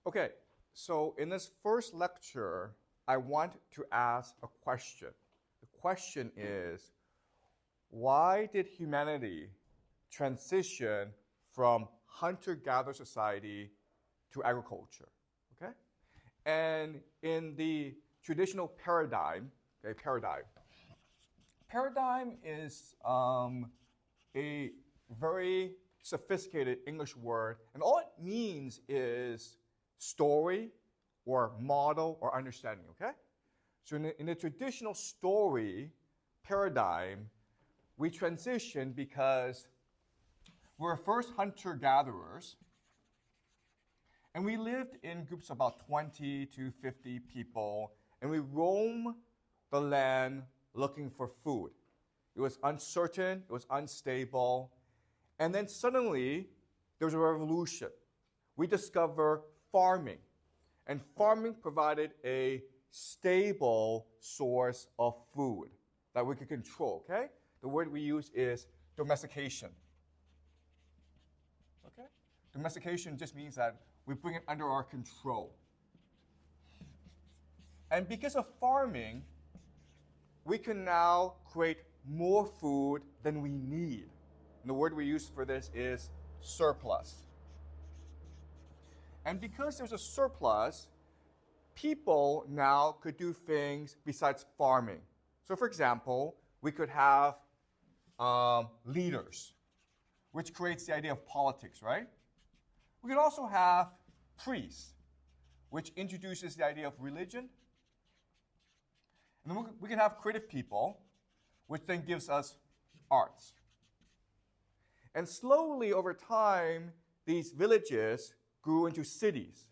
Okay, so in this first lecture, I want to ask a question. The question is, why did humanity transition from hunter-gatherer society to agriculture? Okay? And in the traditional paradigm is a very sophisticated English word, and all it means is story or model or understanding, okay? So in the traditional story paradigm, we transition because we're first hunter-gatherers, and we lived in groups of about 20 to 50 people, and we roam the land looking for food. It was uncertain, it was unstable, and then suddenly there was a revolution. We discovered farming, and farming provided a stable source of food that we could control, okay? The word we use is domestication. Okay? Domestication just means that we bring it under our control. And because of farming, we can now create more food than we need. And the word we use for this is surplus. And because there's a surplus, people now could do things besides farming. So for example, we could have leaders, which creates the idea of politics, right? We could also have priests, which introduces the idea of religion. And then we can have creative people, which then gives us arts. And slowly over time, these villages grew into cities.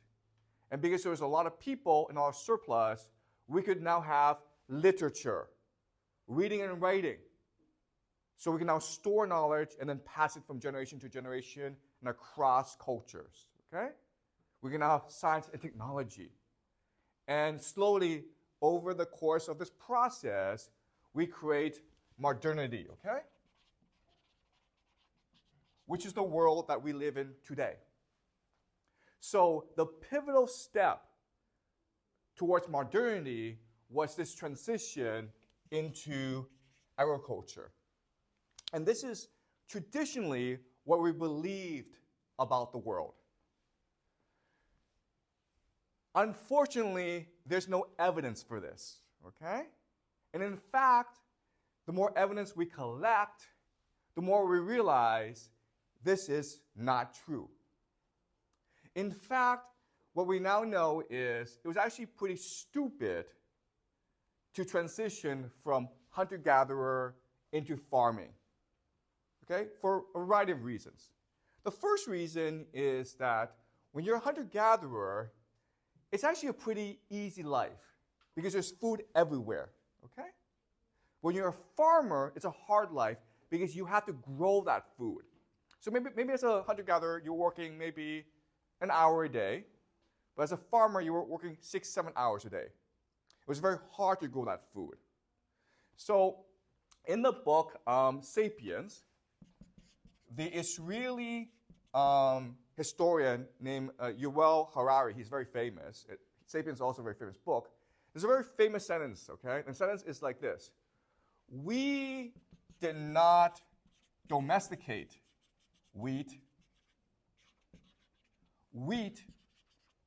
And because there was a lot of people and a lot of surplus, we could now have literature, reading and writing. So we can now store knowledge and then pass it from generation to generation and across cultures, okay? We can now have science and technology. And slowly, over the course of this process, we create modernity, okay? Which is the world that we live in today. So the pivotal step towards modernity was this transition into agriculture. And this is traditionally what we believed about the world. Unfortunately, there's no evidence for this, okay? And in fact, the more evidence we collect, the more we realize this is not true. In fact, what we now know is it was actually pretty stupid to transition from hunter-gatherer into farming, okay, for a variety of reasons. The first reason is that when you're a hunter-gatherer, it's actually a pretty easy life because there's food everywhere, okay? When you're a farmer, it's a hard life because you have to grow that food. So maybe as a hunter-gatherer, you're working maybe an hour a day, but as a farmer, you were working 6-7 hours a day. It was very hard to grow that food. So in the book *Sapiens*, the Israeli historian named Yuval Harari, he's very famous. *Sapiens* is also a very famous book. There's a very famous sentence, okay? And the sentence is like this: we did not domesticate wheat. Wheat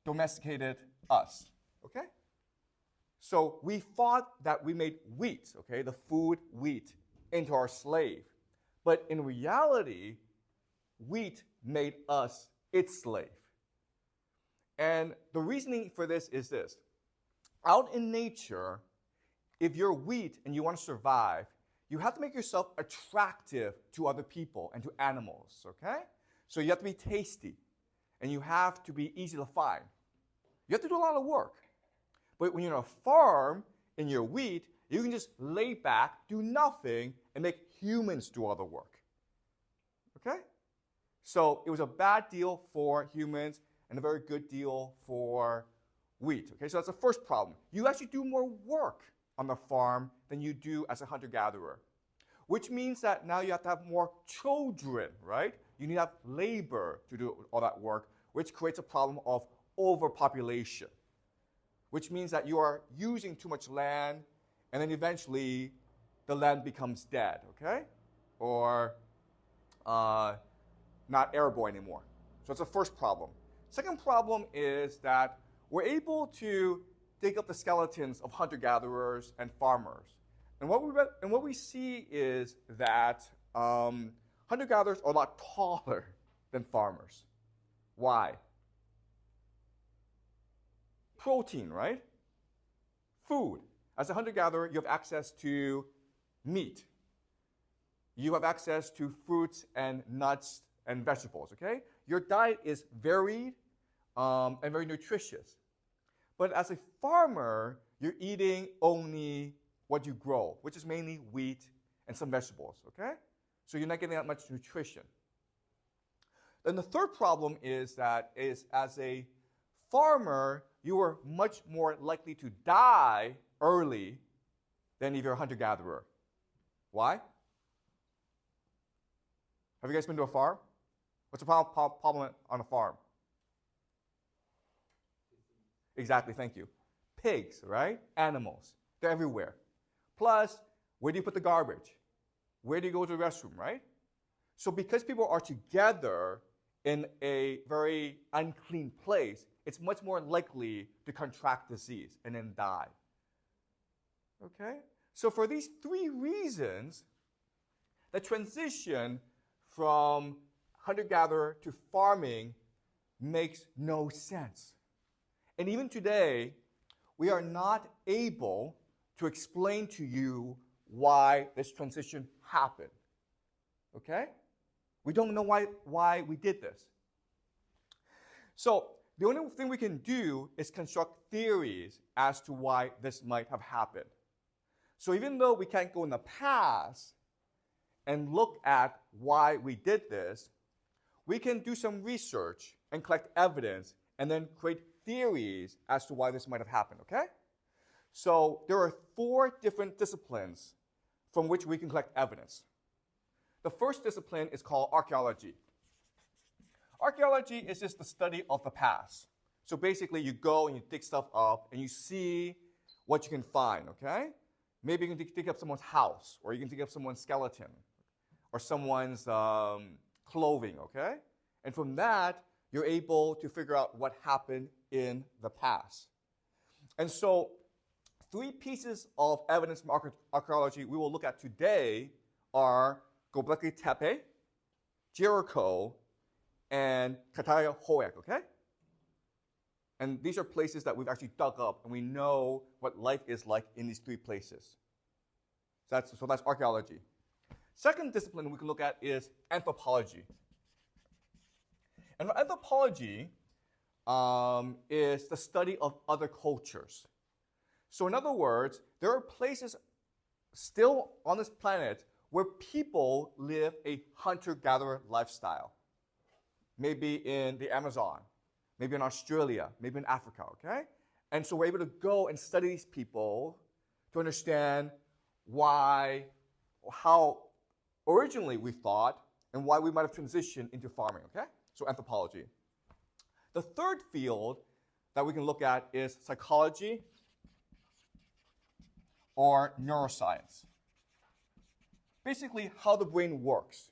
domesticated us, okay? So we thought that we made wheat, okay, the food wheat, into our slave. But in reality, wheat made us its slave. And the reasoning for this is this. Out in nature, if you're wheat and you want to survive, you have to make yourself attractive to other people and to animals, okay? So you have to be tasty, and you have to be easy to find. You have to do a lot of work. But when you're on a farm and you're wheat, you can just lay back, do nothing, and make humans do all the work. Okay? So it was a bad deal for humans and a very good deal for wheat. Okay, so that's the first problem. You actually do more work on the farm than you do as a hunter-gatherer, which means that now you have to have more children, right? You need to have labor to do all that work, which creates a problem of overpopulation, which means that you are using too much land, and then eventually the land becomes dead, okay? Or not arable anymore. So that's the first problem. Second problem is that we're able to dig up the skeletons of hunter-gatherers and farmers. And what we see is that hunter-gatherers are a lot taller than farmers. Why? Protein, right? Food. As a hunter-gatherer, you have access to meat. You have access to fruits and nuts and vegetables, okay? Your diet is varied and very nutritious. But as a farmer, you're eating only what you grow, which is mainly wheat and some vegetables, okay? So you're not getting that much nutrition. Then the third problem is that as a farmer, you are much more likely to die early than if you're a hunter-gatherer. Why? Have you guys been to a farm? What's the problem on a farm? Exactly, thank you. Pigs, right? Animals. They're everywhere. Plus, where do you put the garbage? Where do you go to the restroom, right? So because people are together in a very unclean place, it's much more likely to contract disease and then die. Okay? So for these three reasons, the transition from hunter-gatherer to farming makes no sense. And even today, we are not able to explain to you why this transition happened. Okay? We don't know why we did this. So the only thing we can do is construct theories as to why this might have happened. So even though we can't go in the past and look at why we did this, we can do some research and collect evidence and then create theories as to why this might have happened, okay? So there are 4 different disciplines from which we can collect evidence. The first discipline is called archaeology. Archaeology is just the study of the past. So basically you go and you dig stuff up and you see what you can find, okay? Maybe you can dig up someone's house, or you can dig up someone's skeleton, or someone's clothing, okay? And from that, you're able to figure out what happened in the past. And so 3 pieces of evidence from archaeology we will look at today are Gobekli Tepe, Jericho, and Catal Hoyuk, okay? And these are places that we've actually dug up, and we know what life is like in these 3 places. So that's archaeology. Second discipline we can look at is anthropology. And anthropology is the study of other cultures. So in other words, there are places still on this planet where people live a hunter-gatherer lifestyle. Maybe in the Amazon, maybe in Australia, maybe in Africa, okay? And so we're able to go and study these people to understand why, how originally we thought, and why we might have transitioned into farming, okay? So anthropology. The third field that we can look at is psychology or neuroscience. Basically, how the brain works.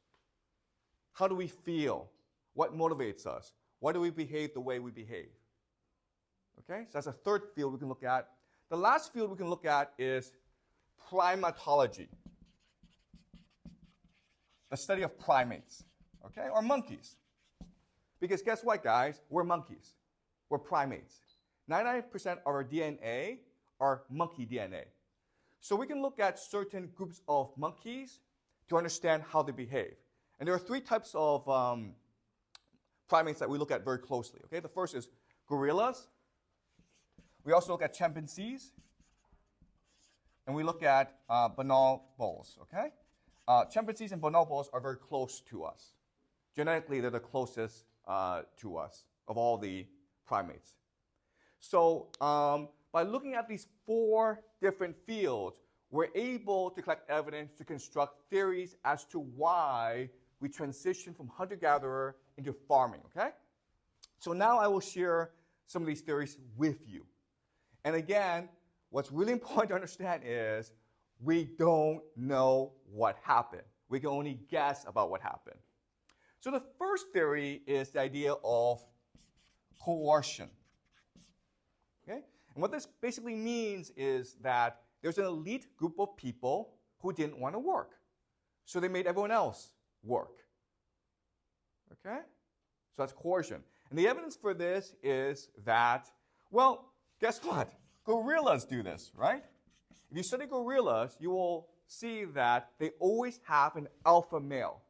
How do we feel? What motivates us? Why do we behave the way we behave? Okay, so that's a third field we can look at. The last field we can look at is primatology, the study of primates, okay, or monkeys. Because guess what, guys? We're monkeys. We're primates. 99% of our DNA are monkey DNA. So we can look at certain groups of monkeys to understand how they behave. And there are 3 types of primates that we look at very closely. Okay, the first is gorillas. We also look at chimpanzees. And we look at bonobos, okay? Chimpanzees and bonobos are very close to us. Genetically, they're the closest to us of all the primates. So by looking at these 4 different fields, we're able to collect evidence to construct theories as to why we transition from hunter-gatherer into farming, okay? So now I will share some of these theories with you. And again, what's really important to understand is we don't know what happened. We can only guess about what happened. So the first theory is the idea of coercion. Okay? And what this basically means is that there's an elite group of people who didn't want to work. So they made everyone else work. Okay? So that's coercion. And the evidence for this is that, well, guess what? Gorillas do this, right? If you study gorillas, you will see that they always have an alpha male.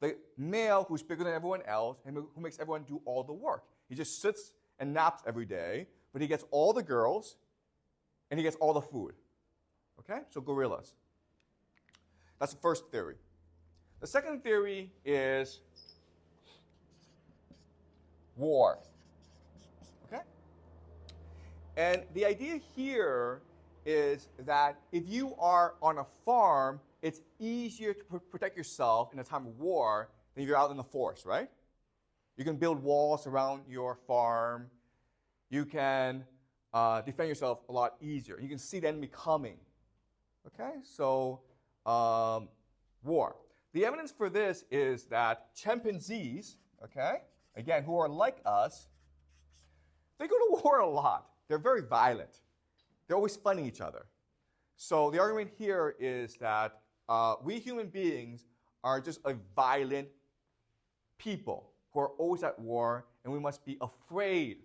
The male who's bigger than everyone else and who makes everyone do all the work. He just sits and naps every day, but he gets all the girls and he gets all the food. Okay? So gorillas. That's the first theory. The second theory is war. Okay? And the idea here is that if you are on a farm, it's easier to protect yourself in a time of war than if you're out in the forest, right? You can build walls around your farm. You can defend yourself a lot easier. You can see the enemy coming. Okay? So, war. The evidence for this is that chimpanzees, okay, again, who are like us, they go to war a lot. They're very violent. They're always fighting each other. So the argument here is that we human beings are just a violent people who are always at war, and we must be afraid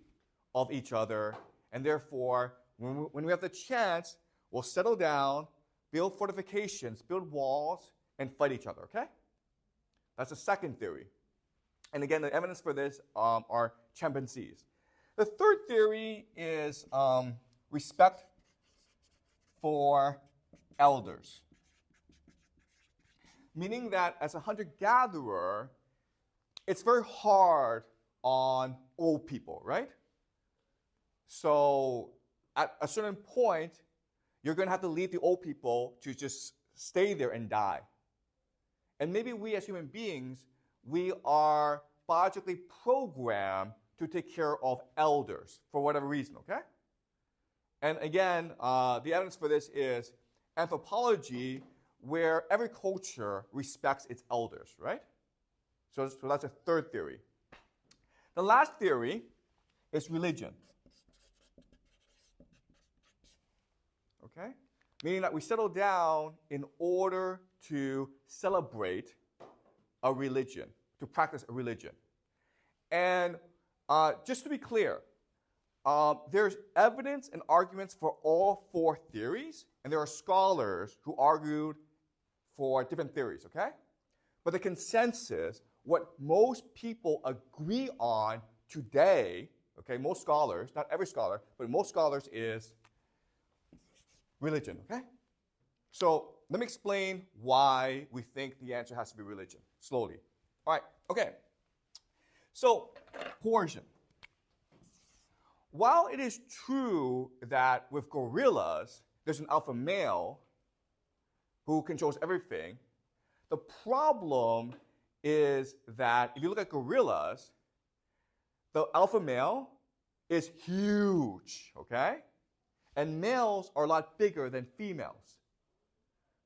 of each other. And therefore, when we have the chance, we'll settle down, build fortifications, build walls, and fight each other, okay? That's the second theory. And again, the evidence for this are chimpanzees. The third theory is respect for elders. Meaning that as a hunter-gatherer, it's very hard on old people, right? So at a certain point, you're going to have to leave the old people to just stay there and die. And maybe we as human beings, we are biologically programmed to take care of elders for whatever reason, okay? And again, the evidence for this is anthropology, where every culture respects its elders, right? So that's a third theory. The last theory is religion. Okay? Meaning that we settle down in order to celebrate a religion, to practice a religion. And just to be clear, there's evidence and arguments for all four theories, and there are scholars who argued for different theories, okay? But the consensus, what most people agree on today, okay, most scholars, not every scholar, but most scholars is religion, okay? So let me explain why we think the answer has to be religion, slowly. All right, okay. So, coercion. While it is true that with gorillas, there's an alpha male who controls everything, the problem is that if you look at gorillas, the alpha male is huge, okay? And males are a lot bigger than females.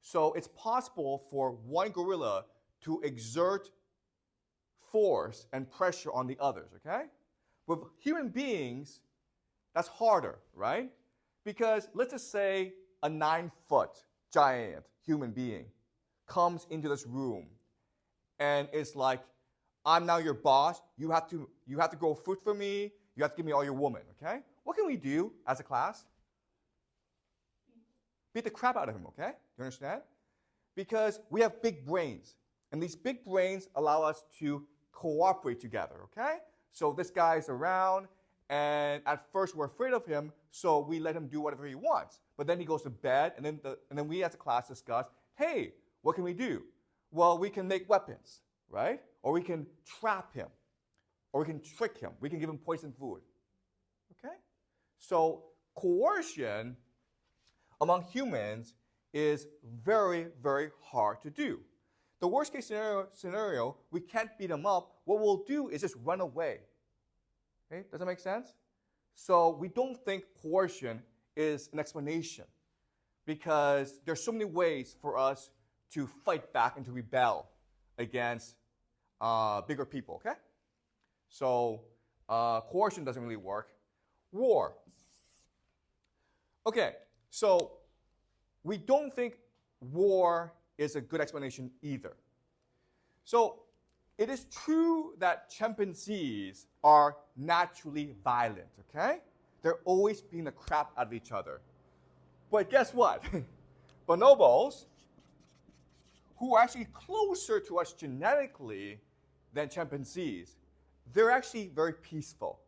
So it's possible for one gorilla to exert force and pressure on the others, okay? With human beings, that's harder, right? Because let's just say a 9-foot giant human being comes into this room and it's like, I'm now your boss. You have to grow food for me. You have to give me all your women, okay? What can we do as a class? Beat the crap out of him, okay? You understand? Because we have big brains. And these big brains allow us to cooperate together, okay? So this guy's around, and at first we're afraid of him, so we let him do whatever he wants. But then he goes to bed, and then we as a class discuss, hey, what can we do? Well, we can make weapons, right? Or we can trap him. Or we can trick him. We can give him poison food. Okay? So coercion among humans is very, very hard to do. The worst case scenario, we can't beat them up. What we'll do is just run away. Okay? Does that make sense? So we don't think coercion is an explanation because there's so many ways for us to fight back and to rebel against bigger people, okay? So coercion doesn't really work. War. Okay, so we don't think war is a good explanation either. So it is true that chimpanzees are naturally violent, okay? They're always beating the crap out of each other. But guess what? Bonobos, who are actually closer to us genetically than chimpanzees, they're actually very peaceful.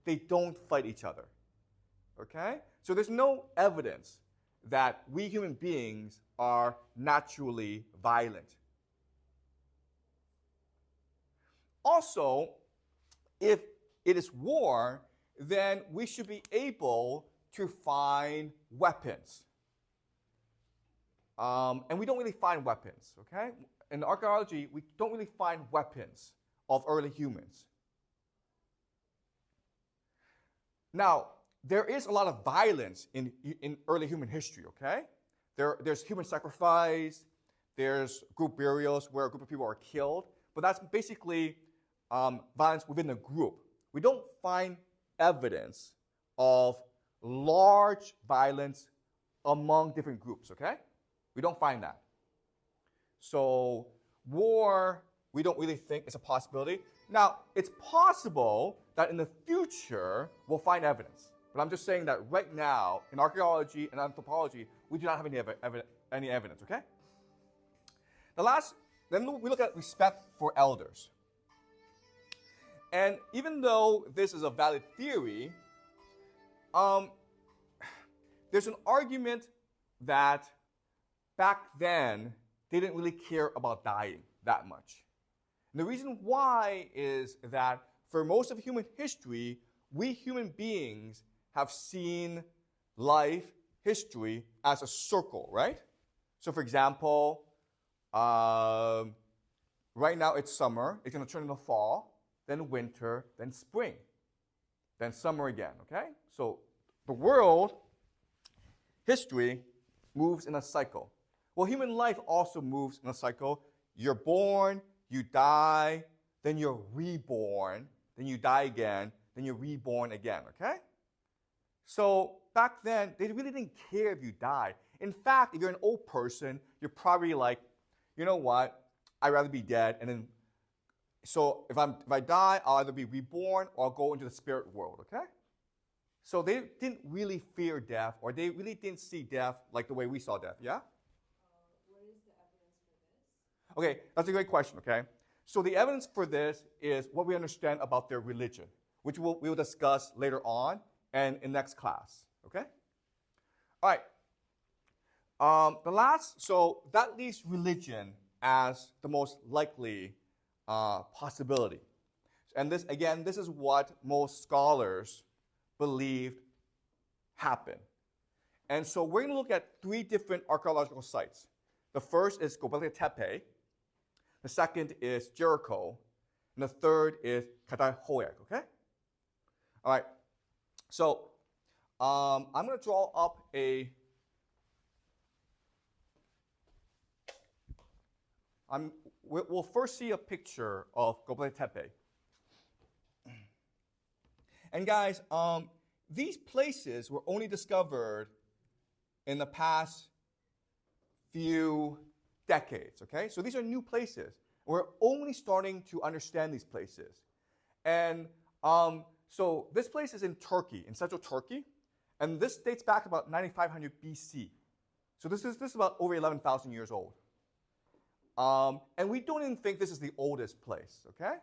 They don't fight each other, okay? So there's no evidence that we human beings are naturally violent. Also, if it is war, then we should be able to find weapons. And we don't really find weapons, okay? In archaeology, we don't really find weapons of early humans. Now, there is a lot of violence in early human history, okay? There's human sacrifice, there's group burials where a group of people are killed, but that's basically violence within a group. We don't find evidence of large violence among different groups, okay? We don't find that. So war, we don't really think is a possibility. Now, it's possible that in the future we'll find evidence. But I'm just saying that right now, in archaeology and anthropology, we do not have any evidence, okay? Then we look at respect for elders. And even though this is a valid theory, there's an argument that back then, they didn't really care about dying that much. And the reason why is that for most of human history, we human beings have seen life, history, as a circle, right? So for example, right now it's summer, it's going to turn into fall, then winter, then spring, then summer again, okay? So the world, history, moves in a cycle. Well, human life also moves in a cycle. You're born, you die, then you're reborn, then you die again, then you're reborn again, okay? So back then, they really didn't care if you died. In fact, if you're an old person, you're probably like, you know what, I'd rather be dead. And then, so if I die, I'll either be reborn or I'll go into the spirit world, okay? So they didn't really fear death, or they really didn't see death like the way we saw death, yeah? What is the evidence for this? Okay, that's a great question, okay? So the evidence for this is what we understand about their religion, which we will discuss later on and in next class, okay? All right. So that leaves religion as the most likely possibility. And this is what most scholars believed happened. And so we're going to look at 3 different archaeological sites. The first is Gobekli Tepe. The second is Jericho. And the third is Catal Hoyuk, okay? All right. So I'm going to draw up we'll first see a picture of Gobekli Tepe. And guys, these places were only discovered in the past few decades, okay? So these are new places. We're only starting to understand these places. And so this place is in Turkey, in central Turkey, and this dates back to about 9500 BC. So this is about over 11,000 years old. And we don't even think this is the oldest place, okay?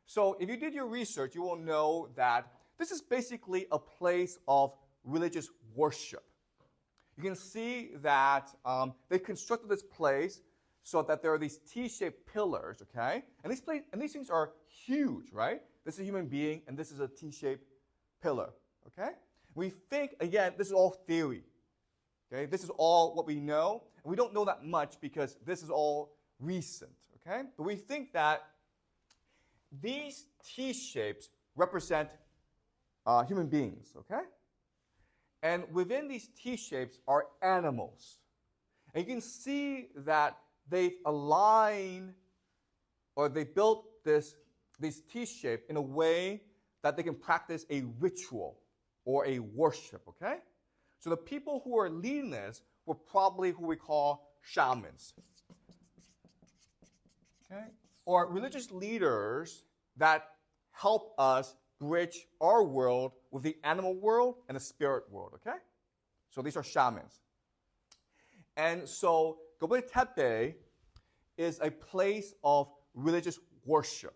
So if you did your research, you will know that this is basically a place of religious worship. You can see that they constructed this place so that there are these T-shaped pillars, okay? And these things are huge, right? This is a human being, and this is a T-shaped pillar, okay? We think, again, this is all theory, okay? This is all what we know, and we don't know that much because this is all recent, okay? But we think that these T-shapes represent human beings, okay? And within these T-shapes are animals. And you can see that they've aligned or they built this T-shape in a way that they can practice a ritual or a worship, okay? So the people who are leading this were probably who we call shamans, okay? Or religious leaders that help us bridge our world with the animal world and the spirit world, okay? So these are shamans. And so Gobekli Tepe is a place of religious worship.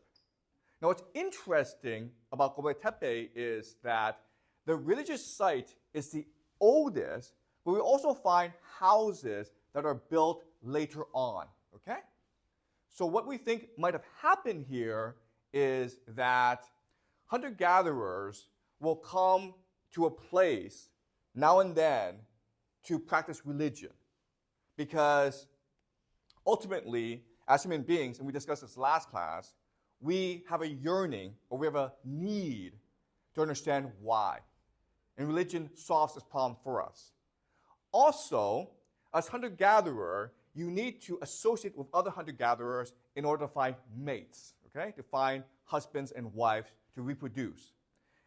Now what's interesting about Gobekli Tepe is that the religious site is the oldest, but we also find houses that are built later on, okay? So what we think might have happened here is that hunter-gatherers will come to a place now and then to practice religion. Because ultimately, as human beings, and we discussed this last class, we have a yearning or we have a need to understand why. And religion solves this problem for us. Also, as hunter-gatherer, you need to associate with other hunter-gatherers in order to find mates, okay? To find husbands and wives to reproduce.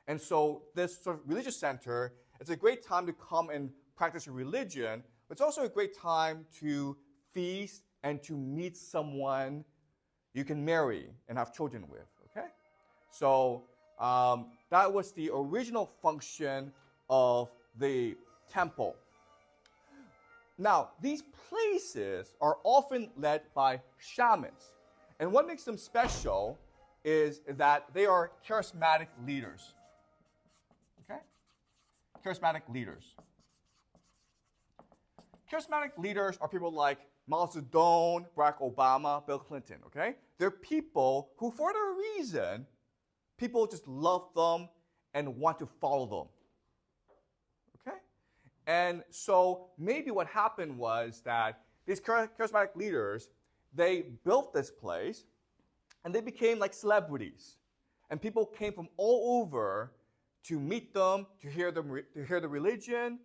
And so this sort of religious center, it's a great time to come and practice your religion, but it's also a great time to feast and to meet someone you can marry and have children with, okay? So that was the original function of the temple. Now, these places are often led by shamans. And what makes them special is that they are charismatic leaders. Okay? Charismatic leaders. Charismatic leaders are people like Mao Zedong, Barack Obama, Bill Clinton, okay? They're people who, for whatever reason, people just love them and want to follow them. Okay? And so maybe what happened was that these charismatic leaders, they built this place and they became like celebrities. And people came from all over to meet them, to hear the religion,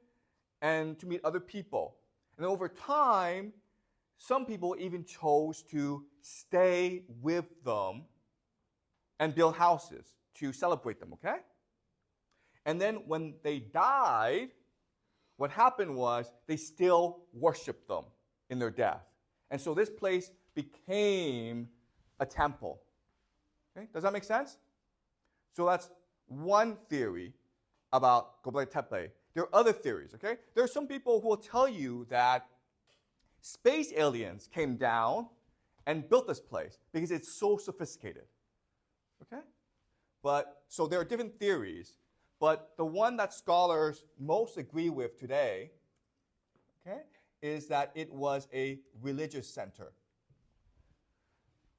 and to meet other people. And over time, some people even chose to stay with them and build houses to celebrate them, okay? And then when they died, what happened was they still worshiped them in their death. And so this place became a temple. Okay? Does that make sense? So that's one theory about Gobekli Tepe. There are other theories, okay? There are some people who will tell you that space aliens came down and built this place because it's so sophisticated, okay? But, so there are different theories, but the one that scholars most agree with today, okay, is that it was a religious center.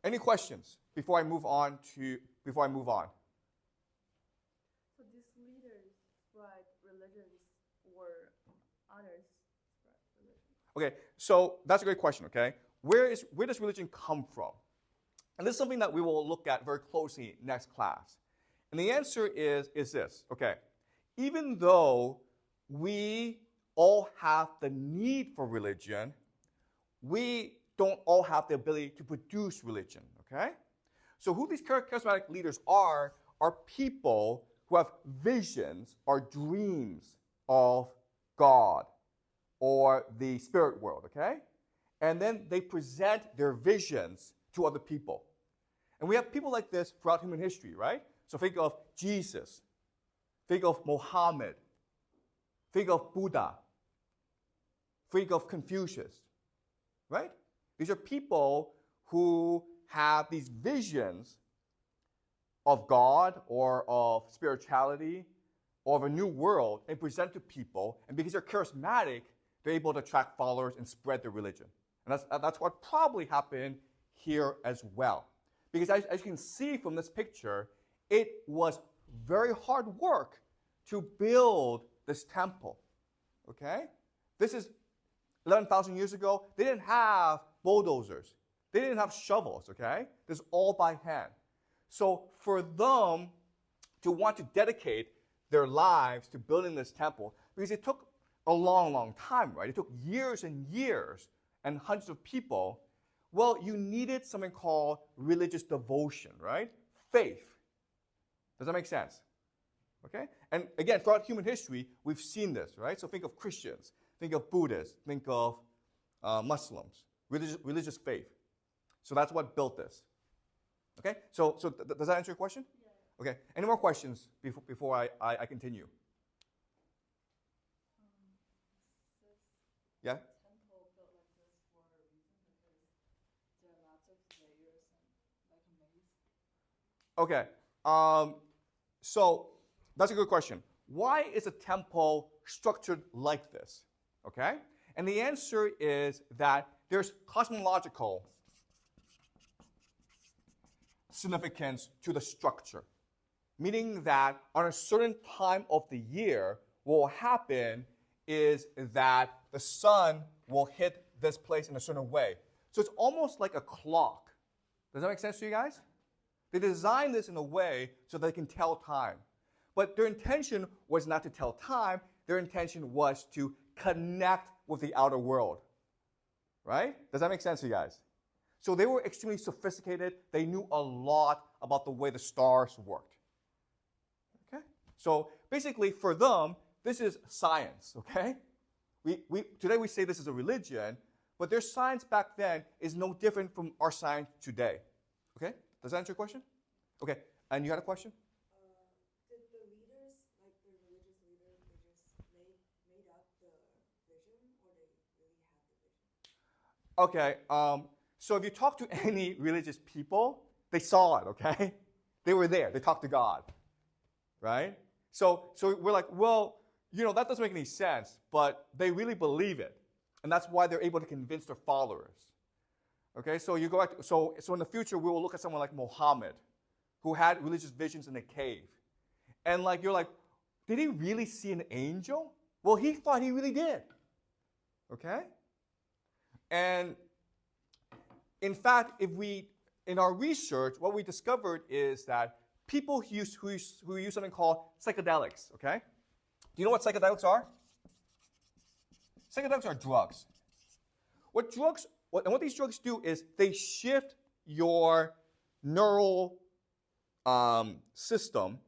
Any questions before I move on? So these leaders spread religions or others spread religions? Okay, so that's a great question, okay? Where does religion come from? And this is something that we will look at very closely next class. And the answer is this, okay? Even though we all have the need for religion, we don't all have the ability to produce religion, okay? So who these charismatic leaders are people who have visions or dreams of God or the spirit world, okay? And then they present their visions to other people. And we have people like this throughout human history, right? So think of Jesus. Think of Muhammad. Think of Buddha. Think of Confucius, right? These are people who have these visions of God or of spirituality or of a new world and present to people. And because they're charismatic, they're able to attract followers and spread their religion. And that's what probably happened here as well. Because as you can see from this picture, it was very hard work to build this temple. Okay? This is 11,000 years ago. They didn't have bulldozers. They didn't have shovels, okay? This is all by hand. So for them to want to dedicate their lives to building this temple because it took a long, long time, right? It took years and years and hundreds of people. Well, you needed something called religious devotion, right? Faith. Does that make sense? Okay? And again, throughout human history, we've seen this, right? So think of Christians, think of Buddhists, think of Muslims, religious faith. So that's what built this. Okay? So does that answer your question? Yeah. Okay. Any more questions before I continue? Yeah? Temple built like this for a reason because there are lots of layers and like a maze. Okay. So that's a good question. Why is a temple structured like this? Okay? And the answer is that there's cosmological significance to the structure, meaning that on a certain time of the year, what will happen is that the sun will hit this place in a certain way. So it's almost like a clock. Does that make sense to you guys? They designed this in a way so they can tell time. But their intention was not to tell time. Their intention was to connect with the outer world. Right? Does that make sense to you guys? So they were extremely sophisticated. They knew a lot about the way the stars worked. Okay? So basically, for them, this is science. Okay? Today we say this is a religion, but their science back then is no different from our science today. Okay? Does that answer your question? Okay. And you had a question? Did the leaders, like the religious leaders, they just made up the vision, or they really had the vision? Okay. So if you talk to any religious people, they saw it, okay? They were there. They talked to God, right? So we're like, well, that doesn't make any sense, but they really believe it. And that's why they're able to convince their followers. Okay, so you go back to, so in the future, we will look at someone like Muhammad, who had religious visions in a cave. And you're like, did he really see an angel? Well, he thought he really did. Okay? And in fact, in our research, what we discovered is that people who use something called psychedelics, okay? Do you know what psychedelics are? Psychedelics are drugs. What these drugs do is they shift your neural system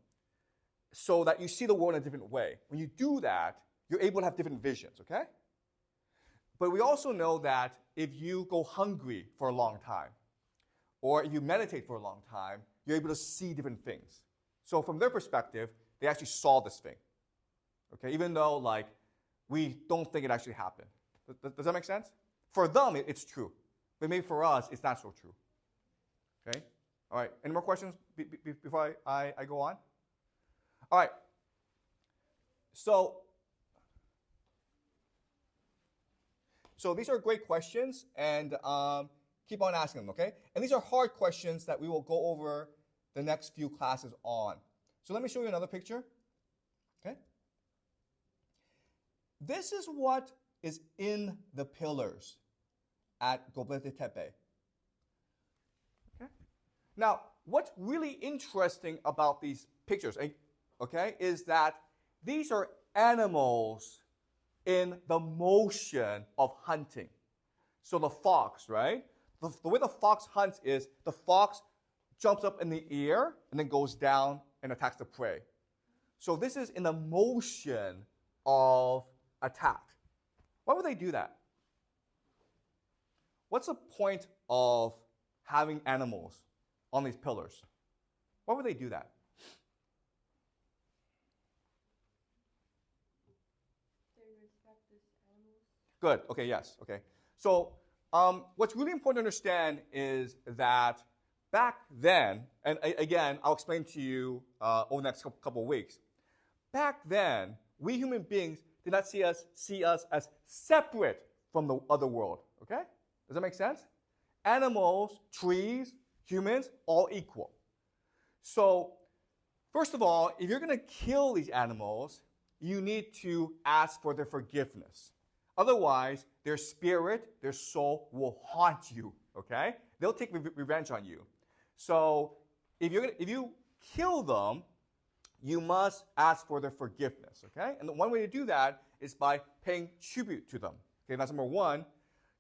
so that you see the world in a different way. When you do that, you're able to have different visions, okay? But we also know that if you go hungry for a long time, or you meditate for a long time, you're able to see different things. So from their perspective, they actually saw this thing. Okay, even though we don't think it actually happened. Does that make sense? For them, it's true. But maybe for us, it's not so true. Okay? All right. Any more questions before I go on? All right. So these are great questions, and keep on asking them, okay? And these are hard questions that we will go over the next few classes on. So let me show you another picture. Okay? This is what is in the pillars at Gobekli Tepe. Okay? Now, what's really interesting about these pictures, okay, is that these are animals in the motion of hunting. So the fox, right? The way the fox hunts is the fox jumps up in the air and then goes down and attacks the prey. So this is in the motion of attack. Why would they do that? What's the point of having animals on these pillars? Why would they do that? They respect these animals. Good. Okay, yes. Okay. So what's really important to understand is that back then, and again, I'll explain to you over the next couple of weeks. Back then, we human beings did not see us as separate from the other world. Okay? Does that make sense? Animals, trees, humans, all equal. So, first of all, if you're going to kill these animals, you need to ask for their forgiveness. Otherwise, their spirit, their soul will haunt you. Okay? They'll take revenge on you. So, if you kill them, you must ask for their forgiveness, okay? And the one way to do that is by paying tribute to them. Okay, that's number one.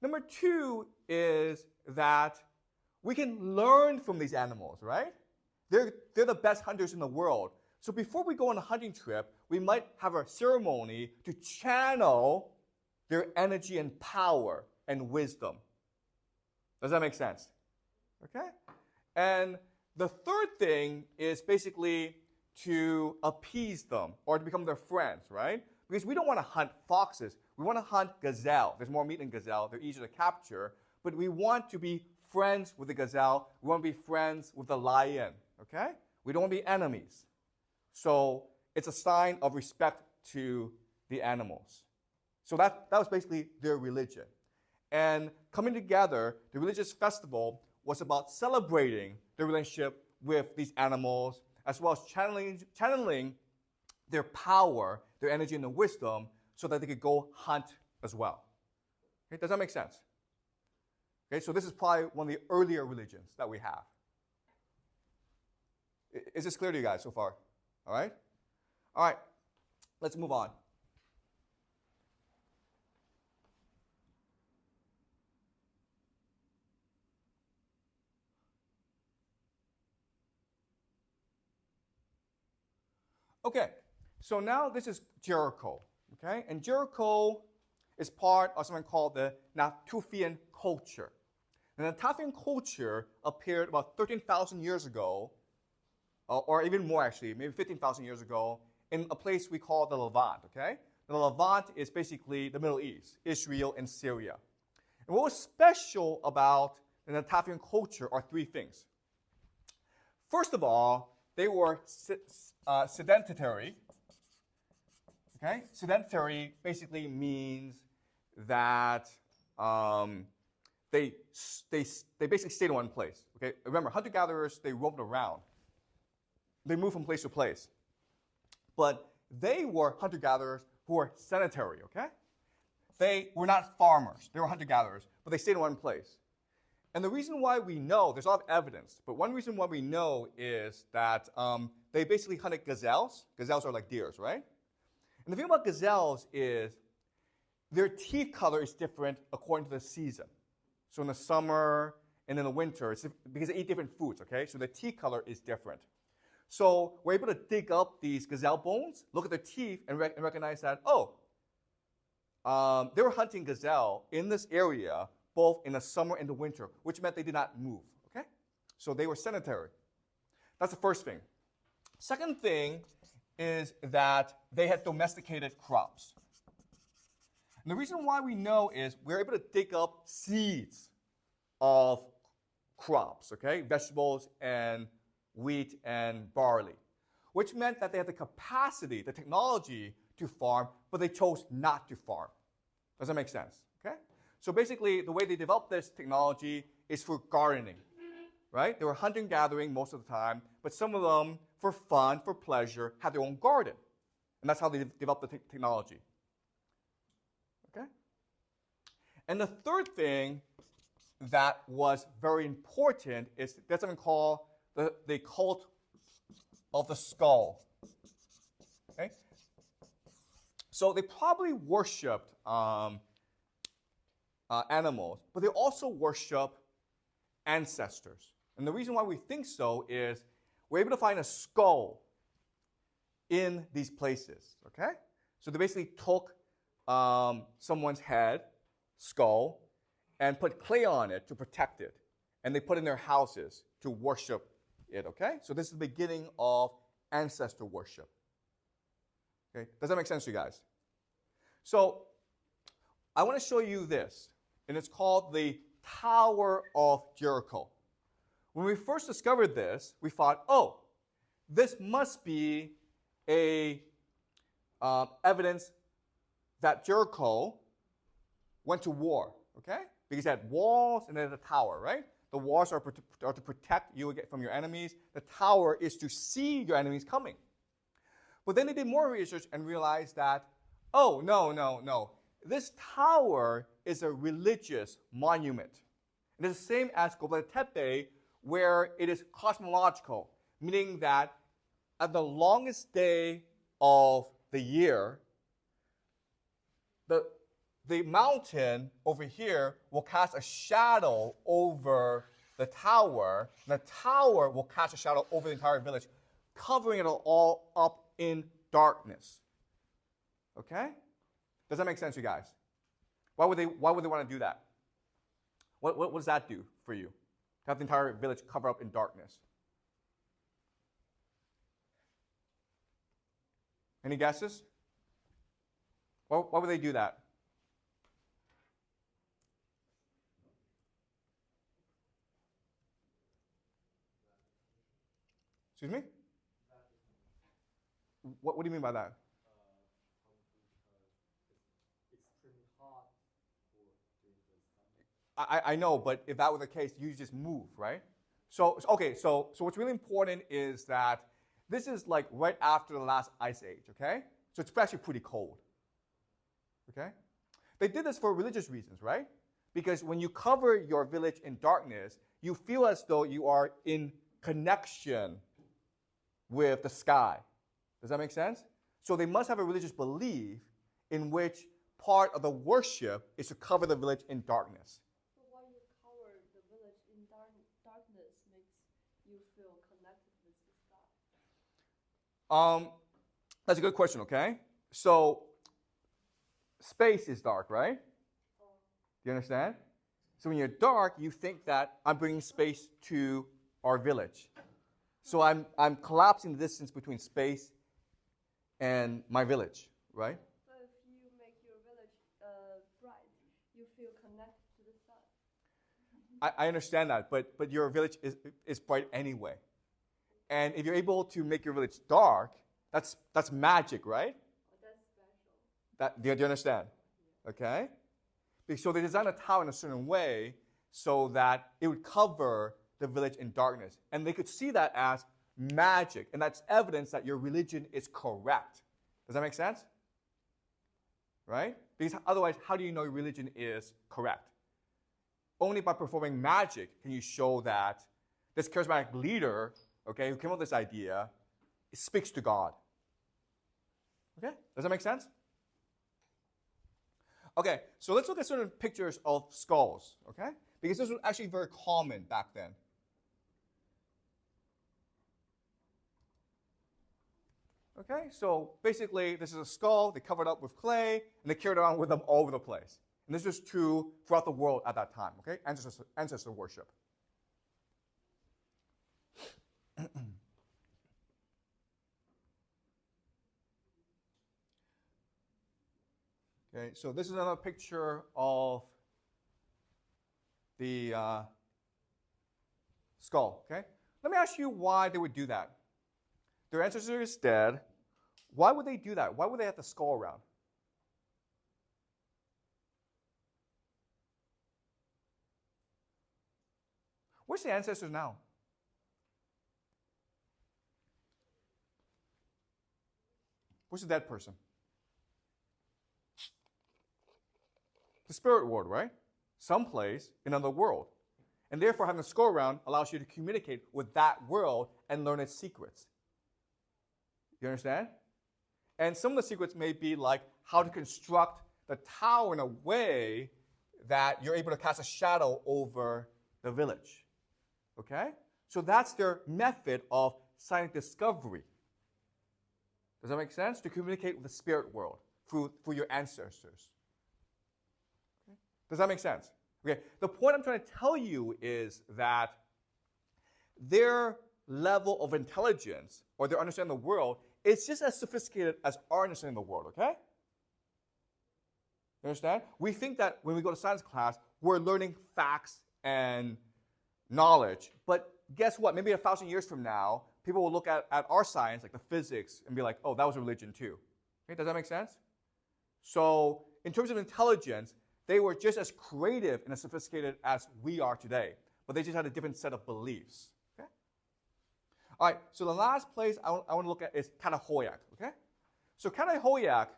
Number two is that we can learn from these animals, right? They're the best hunters in the world. So before we go on a hunting trip, we might have a ceremony to channel their energy and power and wisdom. Does that make sense? Okay? And the third thing is basically to appease them or to become their friends, right? Because we don't want to hunt foxes. We want to hunt gazelle. There's more meat in gazelle. They're easier to capture. But we want to be friends with the gazelle. We want to be friends with the lion, okay? We don't want to be enemies. So it's a sign of respect to the animals. So that was basically their religion. And coming together, the religious festival was about celebrating their relationship with these animals, as well as channeling their power, their energy, and their wisdom so that they could go hunt as well. Okay, does that make sense? Okay, so this is probably one of the earlier religions that we have. Is this clear to you guys so far? All right? All right, let's move on. Okay, so now this is Jericho, okay? And Jericho is part of something called the Natufian culture. And the Natufian culture appeared about 13,000 years ago, or even more actually, maybe 15,000 years ago, in a place we call the Levant, okay? The Levant is basically the Middle East, Israel and Syria. And what was special about the Natufian culture are three things. First of all, they were sedentary. Okay? Sedentary basically means that they basically stayed in one place. Okay? Remember, hunter-gatherers, they roamed around. They moved from place to place. But they were hunter-gatherers who were sedentary, okay? They were not farmers. They were hunter-gatherers, but they stayed in one place. And the reason why we know, there's a lot of evidence, but one reason why we know is that they basically hunted gazelles. Gazelles are like deers, right? And the thing about gazelles is their teeth color is different according to the season. So in the summer and in the winter, it's because they eat different foods, okay? So the teeth color is different. So we're able to dig up these gazelle bones, look at their teeth, and recognize that, they were hunting gazelle in this area both in the summer and the winter, which meant they did not move, okay? So they were sedentary. That's the first thing. Second thing is that they had domesticated crops. And the reason why we know is we're able to dig up seeds of crops, okay? Vegetables and wheat and barley, which meant that they had the capacity, the technology to farm, but they chose not to farm. Does that make sense? Okay? So basically, the way they developed this technology is for gardening, right? They were hunting, gathering most of the time, but some of them, for fun, for pleasure, had their own garden. And that's how they developed the technology. Okay? And the third thing that was very important is there's something called the cult of the skull. Okay? So they probably worshipped animals, but they also worship ancestors. And the reason why we think so is we're able to find a skull in these places, okay? So they basically took someone's head, skull, and put clay on it to protect it. And they put it in their houses to worship it, okay? So this is the beginning of ancestor worship. Okay? Does that make sense to you guys? So I want to show you this, and it's called the Tower of Jericho. When we first discovered this, we thought, this must be a evidence that Jericho went to war, okay? Because it had walls and then a tower, right? The walls are to protect you from your enemies. The tower is to see your enemies coming. But then they did more research and realized that, no. This tower is a religious monument. It is the same as Gobekli Tepe, where it is cosmological, meaning that at the longest day of the year, the mountain over here will cast a shadow over the tower. And the tower will cast a shadow over the entire village, covering it all up in darkness. Okay? Does that make sense, you guys? Why would they want to do that? What does that do for you? To have the entire village covered up in darkness? Any guesses? Why would they do that? Excuse me? What do you mean by that? I know, but if that were the case, you just move, right? So what's really important is that this is like right after the last ice age, okay? So it's actually pretty cold, okay? They did this for religious reasons, right? Because when you cover your village in darkness, you feel as though you are in connection with the sky. Does that make sense? So they must have a religious belief in which part of the worship is to cover the village in darkness. So why you cover the village in darkness makes you feel connected with the sky? That's a good question, okay? So space is dark, right? Do you understand? So when you're dark, you think that I'm bringing space to our village. So I'm collapsing the distance between space and my village, right? So if you make your village bright, you feel connected to the sun. I understand that, but your village is bright anyway. And if you're able to make your village dark, that's magic, right? Oh, that's special. Do you understand? Okay? So they designed a tower in a certain way so that it would cover the village in darkness. And they could see that as magic. And that's evidence that your religion is correct. Does that make sense? Right? Because otherwise, how do you know your religion is correct? Only by performing magic can you show that this charismatic leader, okay, who came up with this idea, speaks to God. Okay? Does that make sense? Okay, so let's look at certain pictures of skulls, okay? Because this was actually very common back then. Okay, so basically this is a skull, they covered up with clay, and they carried it around with them all over the place. And this was true throughout the world at that time, okay? Ancestor worship. Okay, so this is another picture of the skull, okay? Let me ask you why they would do that. Their ancestor is dead. Why would they do that? Why would they have the skull around? Where's the ancestors now? Where's the dead person? The spirit world, right? Someplace in another world. And therefore, having the skull around allows you to communicate with that world and learn its secrets. You understand? And some of the secrets may be like how to construct the tower in a way that you're able to cast a shadow over the village. Okay? So that's their method of scientific discovery. Does that make sense? To communicate with the spirit world through your ancestors. Okay? Does that make sense? Okay. The point I'm trying to tell you is that their level of intelligence or their understanding of the world is just as sophisticated as our understanding of the world, okay? You understand? We think that when we go to science class, we're learning facts and knowledge. But guess what? Maybe 1,000 years from now, people will look at our science, like the physics, and be like, oh, that was a religion too. Okay, does that make sense? So in terms of intelligence, they were just as creative and as sophisticated as we are today. But they just had a different set of beliefs. Okay? All right, so the last place I want to look at is Catal Hoyuk. Okay? So Catal Hoyuk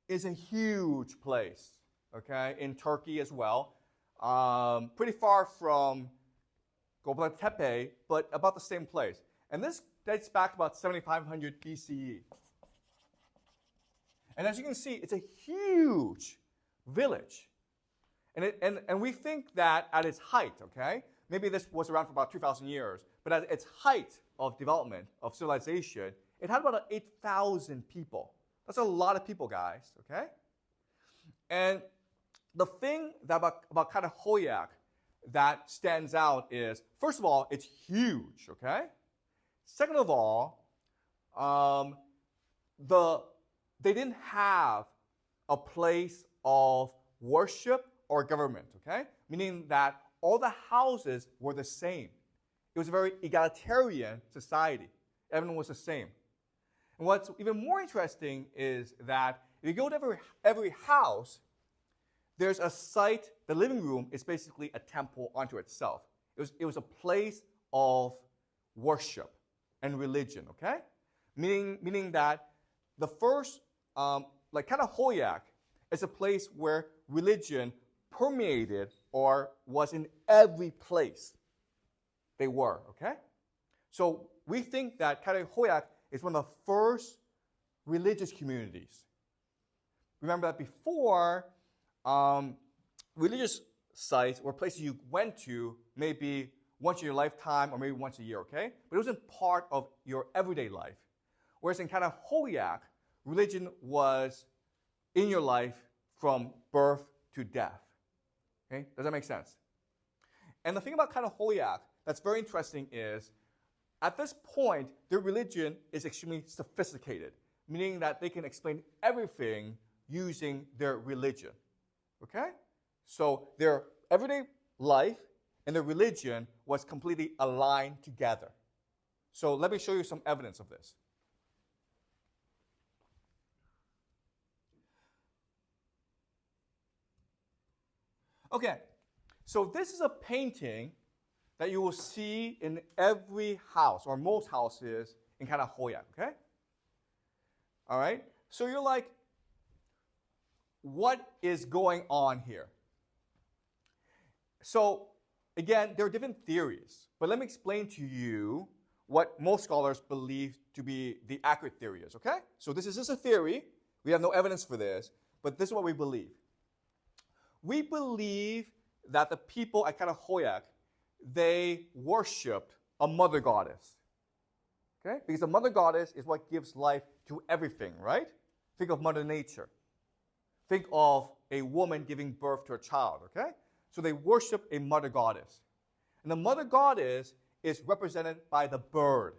is a huge place. okay, in Turkey as well. Pretty far from Gobekli Tepe, but about the same place. And this dates back to about 7500 BCE. And as you can see, it's a huge village. And we think that at its height, okay, maybe this was around for about 2,000 years, but at its height of development, of civilization, it had about 8,000 people. That's a lot of people, guys, okay? And the thing that about Catal Hoyuk that stands out is, first of all, it's huge, okay? Second of all, they didn't have a place of worship or government, okay? Meaning that all the houses were the same. It was a very egalitarian society. Everyone was the same. And what's even more interesting is that if you go to every house, there's a site, the living room is basically a temple unto itself. It was a place of worship and religion, okay? Meaning that the first, like Catal Hoyuk, is a place where religion permeated or was in every place they were, okay? So we think that Catal Hoyuk is one of the first religious communities. Remember that before, religious sites or places you went to maybe once in your lifetime or maybe once a year, okay? But it wasn't part of your everyday life. Whereas in Catal Hoyuk, religion was in your life from birth to death. Okay? Does that make sense? And the thing about Catal Hoyuk that's very interesting is, at this point, their religion is extremely sophisticated, meaning that they can explain everything using their religion. Okay? So their everyday life and their religion was completely aligned together. So let me show you some evidence of this. Okay, so this is a painting that you will see in every house, or most houses in Catal Hoyuk, okay? All right? So you're like, what is going on here? So, again, there are different theories, but let me explain to you what most scholars believe to be the accurate theory is, okay? So this is just a theory. We have no evidence for this, but this is what we believe. We believe that the people at Catal Hoyuk, they worshipped a mother goddess, okay? Because the mother goddess is what gives life to everything, right? Think of Mother Nature. Think of a woman giving birth to a child, okay? So they worship a mother goddess. And the mother goddess is represented by the bird,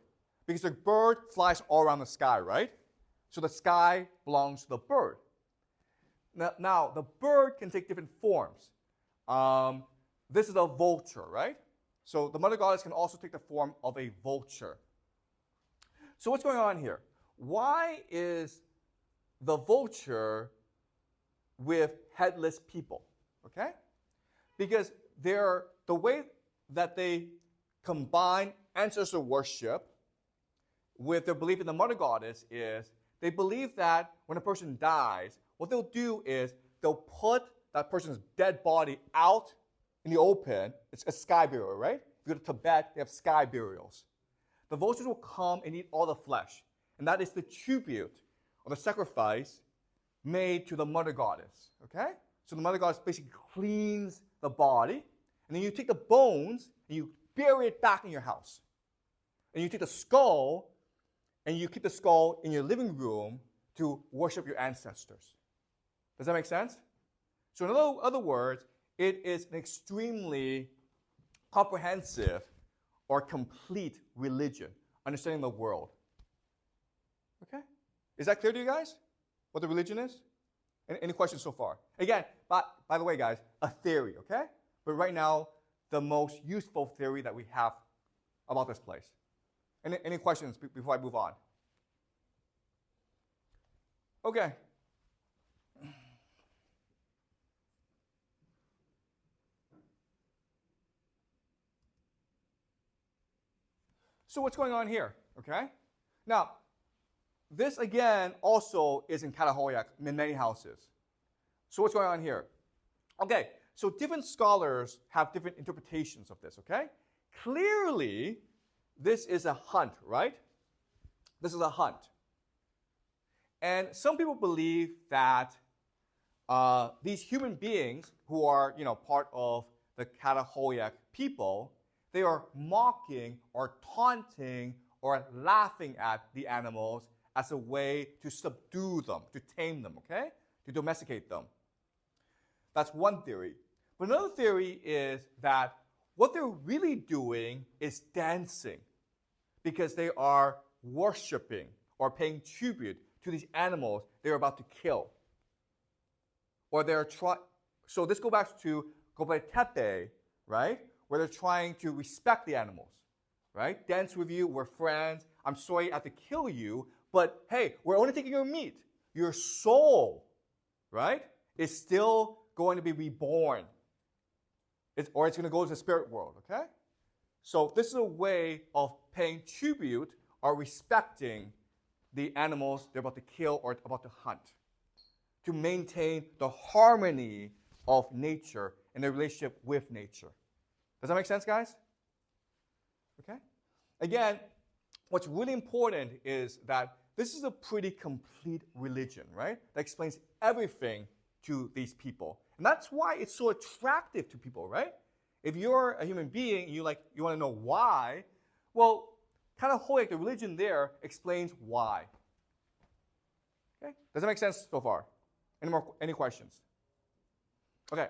because the bird flies all around the sky, right? So the sky belongs to the bird. Now the bird can take different forms. This is a vulture, right? So the mother goddess can also take the form of a vulture. So what's going on here? Why is the vulture with headless people? Okay? Because the way that they combine ancestor worship with their belief in the mother goddess is they believe that when a person dies, what they'll do is they'll put that person's dead body out in the open. It's a sky burial, right? If you go to Tibet, they have sky burials. The vultures will come and eat all the flesh. And that is the tribute or the sacrifice made to the mother goddess, okay? So the mother goddess basically cleans the body, and then you take the bones and you bury it back in your house. And you take the skull and you keep the skull in your living room to worship your ancestors. Does that make sense? So in other words, it is an extremely comprehensive or complete religion, understanding the world. Okay? Is that clear to you guys, what the religion is? Any questions so far? Again, by the way, guys, a theory, okay? But right now, the most useful theory that we have about this place. Any questions before I move on? Okay. So what's going on here, okay? Now, this again also is in Catal Hoyuk in many houses. So what's going on here? Okay, so different scholars have different interpretations of this, okay? Clearly, this is a hunt, right? This is a hunt. And some people believe that these human beings who are, part of the Catal Hoyuk people, they are mocking or taunting or laughing at the animals as a way to subdue them, to tame them, okay? To domesticate them. That's one theory. But another theory is that what they're really doing is dancing because they are worshiping or paying tribute to these animals they're about to kill. Or they're trying, so this goes back to Gobekli Tepe, right? Where they're trying to respect the animals, right? Dance with you, we're friends. I'm sorry I have to kill you, but hey, we're only taking your meat. Your soul, right, is still going to be reborn. Or it's going to go to the spirit world, okay? So this is a way of paying tribute or respecting the animals they're about to kill or about to hunt, to maintain the harmony of nature and their relationship with nature. Does that make sense, guys? Okay? Again, what's really important is that this is a pretty complete religion, right? That explains everything to these people. And that's why it's so attractive to people, right? If you're a human being, you want to know why, well, Catal Hoyuk, the religion there, explains why. Okay? Does that make sense so far? Any questions? Okay.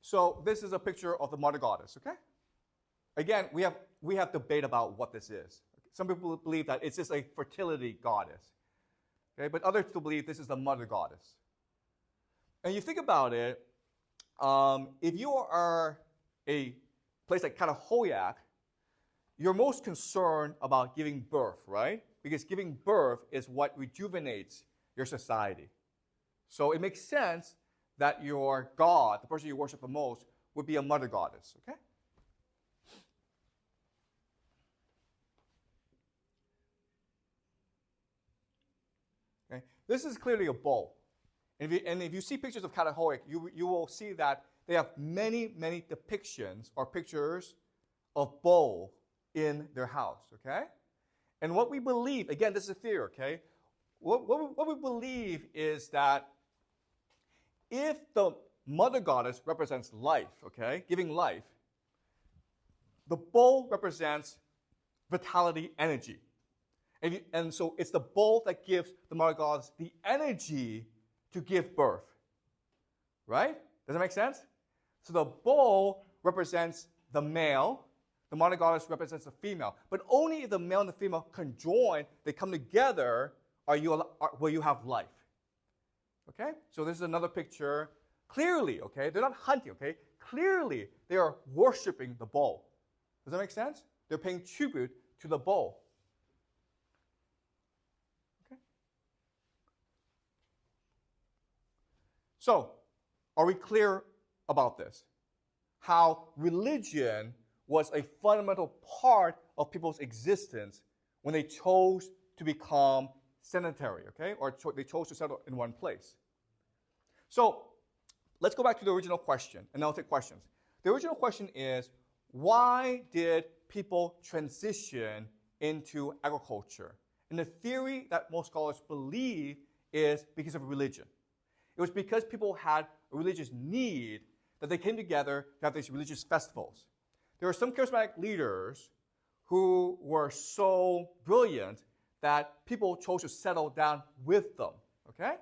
So this is a picture of the mother goddess, okay? Again, we have debate about what this is. Some people believe that it's just a fertility goddess, okay? But others still believe this is the mother goddess. And you think about it, if you are a place like Catal Hoyuk, you're most concerned about giving birth, right? Because giving birth is what rejuvenates your society. So it makes sense that your god, the person you worship the most, would be a mother goddess, okay? Okay? This is clearly a bowl. And if you see pictures of Catal Hoyuk, you will see that they have many, many depictions or pictures of bowl in their house, okay? And what we believe, again, this is a theory, okay? What we believe is that if the mother goddess represents life, okay, giving life, the bowl represents vitality, energy. And so it's the bowl that gives the mother goddess the energy to give birth, right? Does that make sense? So the bowl represents the male, the mother goddess represents the female. But only if the male and the female conjoin, they come together, will you have life. Okay? So this is another picture. Clearly, okay, they're not hunting, okay? Clearly, they are worshiping the bowl. Does that make sense? They're paying tribute to the bowl. Okay? So, are we clear about this? How religion was a fundamental part of people's existence when they chose to become sedentary, okay? Or they chose to settle in one place. So let's go back to the original question, and I'll take questions. The original question is, why did people transition into agriculture? And the theory that most scholars believe is because of religion. It was because people had a religious need that they came together to have these religious festivals. There were some charismatic leaders who were so brilliant that people chose to settle down with them, okay?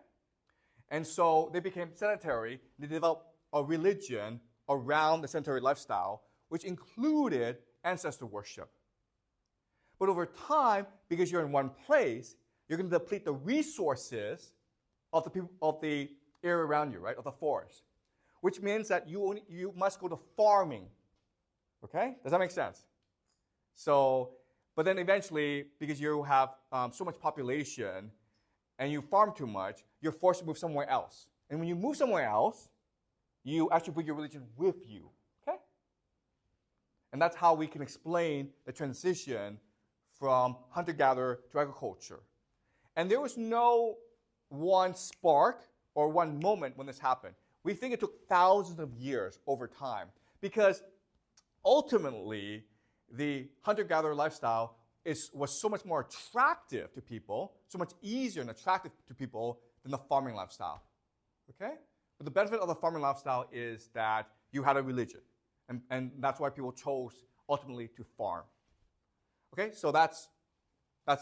And so they became sedentary. They developed a religion around the sedentary lifestyle, which included ancestor worship. But over time, because you're in one place, you're going to deplete the resources of the area around you, right, of the forest, which means that you must go to farming, okay? Does that make sense? So, but then eventually, because you have so much population and you farm too much, you're forced to move somewhere else. And when you move somewhere else, you actually bring your religion with you, okay? And that's how we can explain the transition from hunter-gatherer to agriculture. And there was no one spark or one moment when this happened. We think it took thousands of years over time because ultimately the hunter-gatherer lifestyle was so much more attractive to people, so much easier and attractive to people than the farming lifestyle. Okay? But the benefit of the farming lifestyle is that you had a religion, and that's why people chose ultimately to farm. Okay, so that's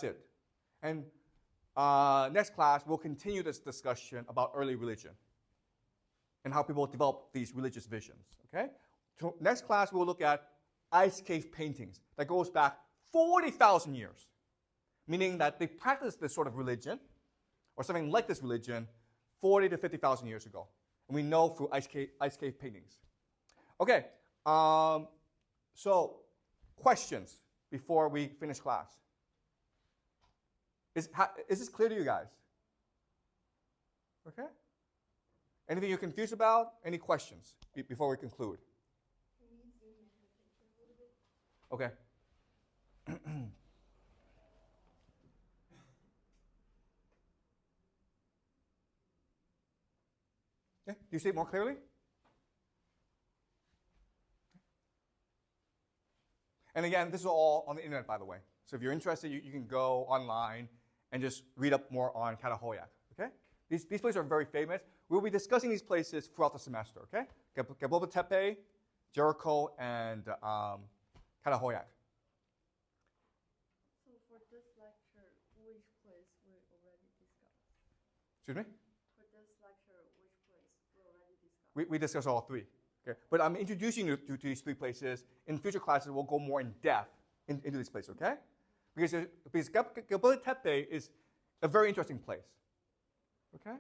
it. And next class, we'll continue this discussion about early religion and how people develop these religious visions. Okay, so next class, we'll look at ice cave paintings that goes back 40,000 years, meaning that they practiced this sort of religion or something like this religion 40 to 50,000 years ago. And we know through ice cave paintings. Okay, so questions before we finish class. Is this clear to you guys? Okay? Anything you're confused about? Any questions before we conclude? Can we zoom into the picture a little bit? Okay. Okay. Do you see it more clearly? And again, this is all on the internet, by the way. So if you're interested, you can go online and just read up more on Catal Hoyuk. Okay? These places are very famous. We'll be discussing these places throughout the semester. Okay? Gobekli Tepe, Jericho, and Catal Hoyuk. So for this lecture, which place we already discussed? Excuse me? For this lecture, which place we already discussed? We discussed all three. Okay? But I'm introducing you to these three places. In future classes, we'll go more in depth into these places, okay? Because Gobekli Tepe is a very interesting place, okay?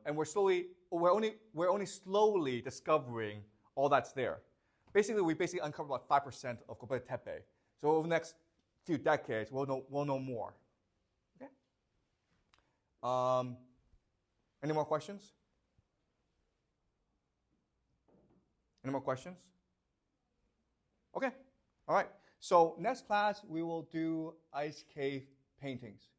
And we're only slowly discovering all that's there. We basically uncovered about 5% of Gobekli Tepe. So over the next few decades, we'll know more. Okay? Any more questions? Any more questions? Okay. All right. So next class, we will do ice cave paintings.